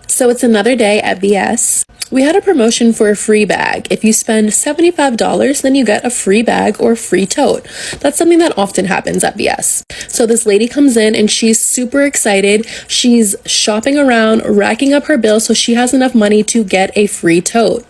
So it's another day at VS. We had a promotion for a free bag. If you spend $75, then you get a free bag or free tote. That's something that often happens at VS. So this lady comes in and she's super excited. She's shopping around, racking up her bill so she has enough money to get a free tote.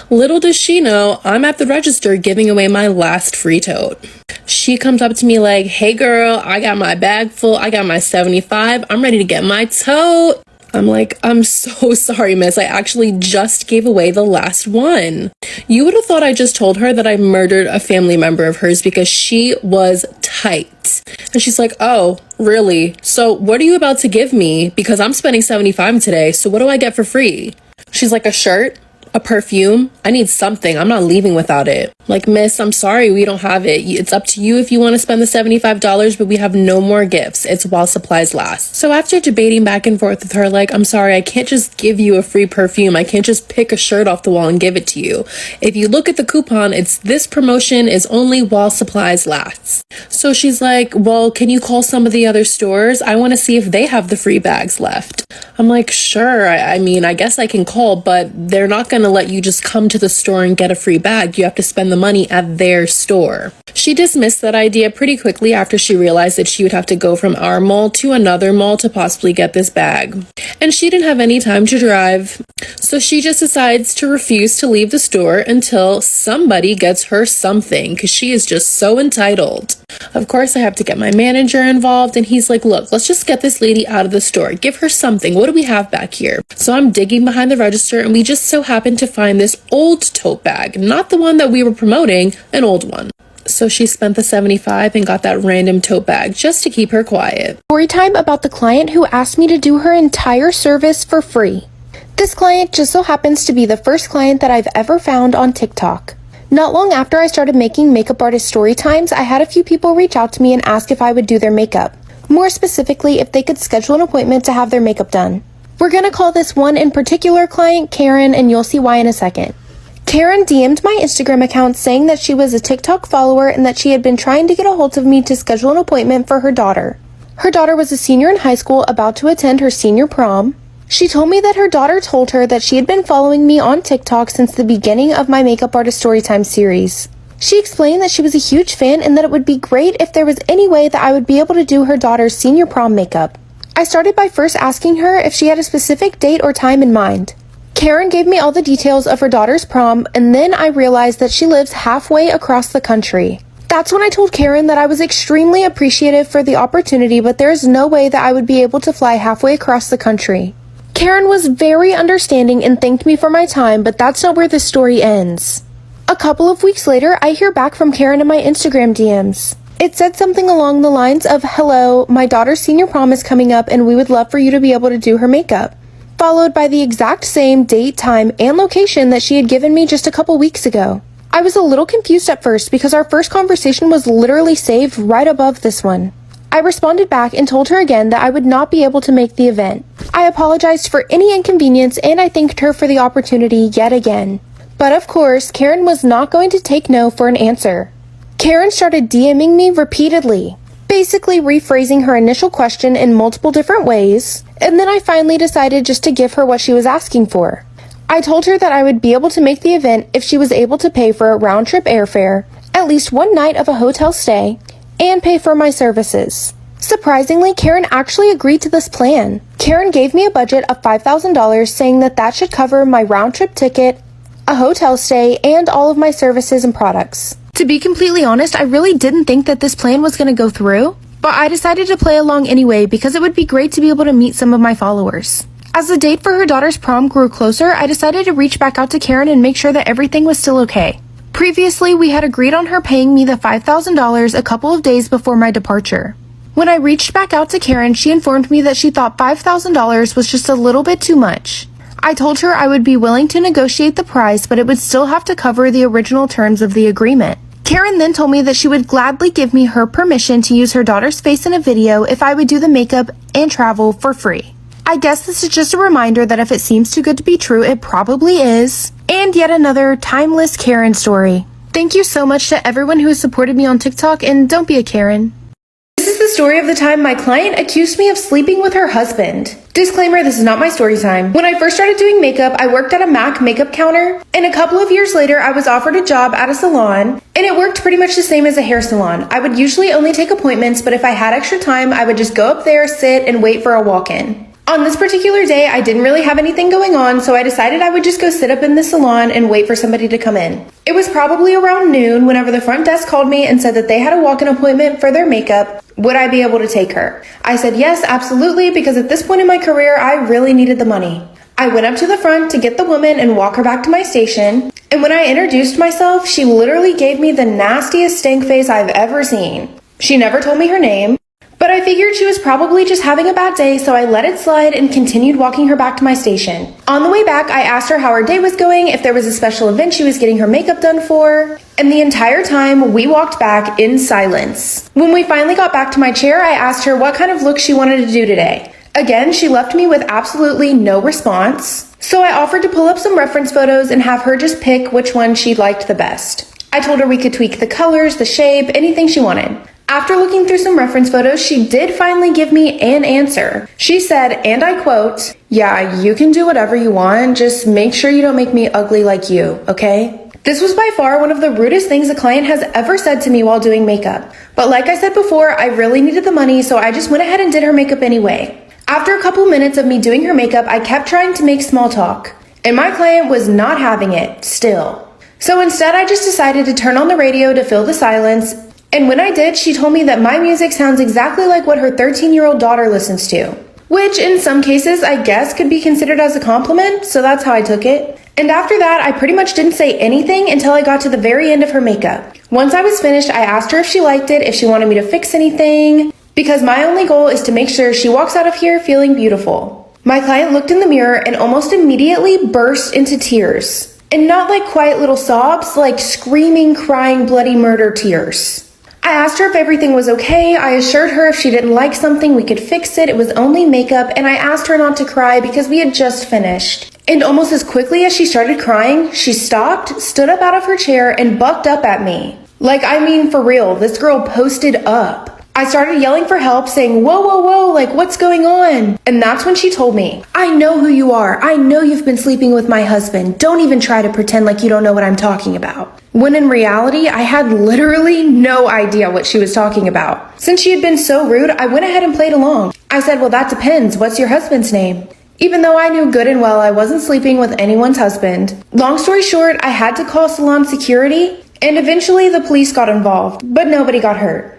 Little does she know, I'm at the register giving away my last free tote. She comes up to me like, hey girl, I got my bag full. I got my 75. I'm ready to get my tote. I'm like, I'm so sorry, miss. I actually just gave away the last one. You would have thought I just told her that I murdered a family member of hers because she was tight. And she's like, oh, really? So what are you about to give me? Because I'm spending 75 today. So what do I get for free? She's like, a shirt? A perfume? I need something. I'm not leaving without it. Like, miss, I'm sorry, we don't have it. It's up to you if you want to spend the $75, but we have no more gifts. It's while supplies last. So after debating back and forth with her, like, I'm sorry, I can't just give you a free perfume. I can't just pick a shirt off the wall and give it to you. If you look at the coupon, it's this promotion is only while supplies last. So she's like, well, can you call some of the other stores? I want to see if they have the free bags left. I'm like, sure. I mean, I guess I can call, but they're not going to let you just come to the store and get a free bag. You have to spend the money at their store. She dismissed that idea pretty quickly after she realized that she would have to go from our mall to another mall to possibly get this bag. And she didn't have any time to drive. So she just decides to refuse to leave the store until somebody gets her something because she is just so entitled. Of course, I have to get my manager involved and he's like, look, let's just get this lady out of the store. Give her something. What do we have back here? So I'm digging behind the register and we just so happen to find this old tote bag, not the one that we were promoting, an old one. So she spent the 75 and got that random tote bag just to keep her quiet. Story time about the client who asked me to do her entire service for free. This client just so happens to be the first client that I've ever found on TikTok. Not long after I started making makeup artist story times, I had a few people reach out to me and ask if I would do their makeup. More specifically, if they could schedule an appointment to have their makeup done. We're gonna call this one in particular client Karen, and you'll see why in a second. Karen DM'd my Instagram account saying that she was a TikTok follower and that she had been trying to get a hold of me to schedule an appointment for her daughter. Her daughter was a senior in high school about to attend her senior prom. She told me that her daughter told her that she had been following me on TikTok since the beginning of my Makeup Artist Storytime series. She explained that she was a huge fan and that it would be great if there was any way that I would be able to do her daughter's senior prom makeup. I started by first asking her if she had a specific date or time in mind. Karen gave me all the details of her daughter's prom, and then I realized that she lives halfway across the country. That's when I told Karen that I was extremely appreciative for the opportunity, but there is no way that I would be able to fly halfway across the country. Karen was very understanding and thanked me for my time, but that's not where the story ends. A couple of weeks later, I hear back from Karen in my Instagram DMs. It said something along the lines of, hello, my daughter's senior prom is coming up and we would love for you to be able to do her makeup. Followed by the exact same date, time, and location that she had given me just a couple weeks ago. I was a little confused at first because our first conversation was literally saved right above this one. I responded back and told her again that I would not be able to make the event. I apologized for any inconvenience and I thanked her for the opportunity yet again. But of course, Karen was not going to take no for an answer. Karen started DMing me repeatedly, basically rephrasing her initial question in multiple different ways, and then I finally decided just to give her what she was asking for. I told her that I would be able to make the event if she was able to pay for a round-trip airfare, at least one night of a hotel stay, and pay for my services. Surprisingly, Karen actually agreed to this plan. Karen gave me a budget of $5,000, saying that that should cover my round-trip ticket, a hotel stay, and all of my services and products. To be completely honest, I really didn't think that this plan was going to go through, but I decided to play along anyway because it would be great to be able to meet some of my followers. As the date for her daughter's prom grew closer, I decided to reach back out to Karen and make sure that everything was still okay. Previously, we had agreed on her paying me the $5,000 a couple of days before my departure. When I reached back out to Karen, she informed me that she thought $5,000 was just a little bit too much. I told her I would be willing to negotiate the price, but it would still have to cover the original terms of the agreement. Karen then told me that she would gladly give me her permission to use her daughter's face in a video if I would do the makeup and travel for free. I guess this is just a reminder that if it seems too good to be true, it probably is. And yet another timeless Karen story. Thank you so much to everyone who has supported me on TikTok, and don't be a Karen. This is the story of the time my client accused me of sleeping with her husband. Disclaimer, this is not my story time. When I first started doing makeup, I worked at a MAC makeup counter, and a couple of years later, I was offered a job at a salon, and it worked pretty much the same as a hair salon. I would usually only take appointments, but if I had extra time, I would just go up there, sit, and wait for a walk-in. On this particular day, I didn't really have anything going on, so I decided I would just go sit up in the salon and wait for somebody to come in. It was probably around noon whenever the front desk called me and said that they had a walk-in appointment for their makeup. Would I be able to take her? I said yes, absolutely, because at this point in my career, I really needed the money. I went up to the front to get the woman and walk her back to my station, and when I introduced myself, she literally gave me the nastiest stank face I've ever seen. She never told me her name, but I figured she was probably just having a bad day, so I let it slide and continued walking her back to my station. On the way back, I asked her how her day was going, if there was a special event she was getting her makeup done for, and the entire time, we walked back in silence. When we finally got back to my chair, I asked her what kind of look she wanted to do today. Again, she left me with absolutely no response, so I offered to pull up some reference photos and have her just pick which one she liked the best. I told her we could tweak the colors, the shape, anything she wanted. After looking through some reference photos, she did finally give me an answer. She said, and I quote, "Yeah, you can do whatever you want, just make sure you don't make me ugly like you, okay?" This was by far one of the rudest things a client has ever said to me while doing makeup. But like I said before, I really needed the money, so I just went ahead and did her makeup anyway. After a couple minutes of me doing her makeup, I kept trying to make small talk, and my client was not having it, still. So instead, I just decided to turn on the radio to fill the silence. And when I did, she told me that my music sounds exactly like what her 13-year-old daughter listens to. Which, in some cases, I guess could be considered as a compliment, so that's how I took it. And after that, I pretty much didn't say anything until I got to the very end of her makeup. Once I was finished, I asked her if she liked it, if she wanted me to fix anything, because my only goal is to make sure she walks out of here feeling beautiful. My client looked in the mirror and almost immediately burst into tears. And not like quiet little sobs, like screaming, crying, bloody murder tears. I asked her if everything was okay. I assured her if she didn't like something, we could fix it. It was only makeup, and I asked her not to cry because we had just finished. And almost as quickly as she started crying, she stopped, stood up out of her chair, and bucked up at me. Like, I mean, for real, this girl posted up. I started yelling for help, saying, "Whoa, whoa, whoa, like, what's going on?" And that's when she told me, "I know who you are. I know you've been sleeping with my husband. Don't even try to pretend like you don't know what I'm talking about." When in reality, I had literally no idea what she was talking about. Since she had been so rude, I went ahead and played along. I said, "Well, that depends. What's your husband's name?" Even though I knew good and well I wasn't sleeping with anyone's husband. Long story short, I had to call salon security, and eventually the police got involved, but nobody got hurt.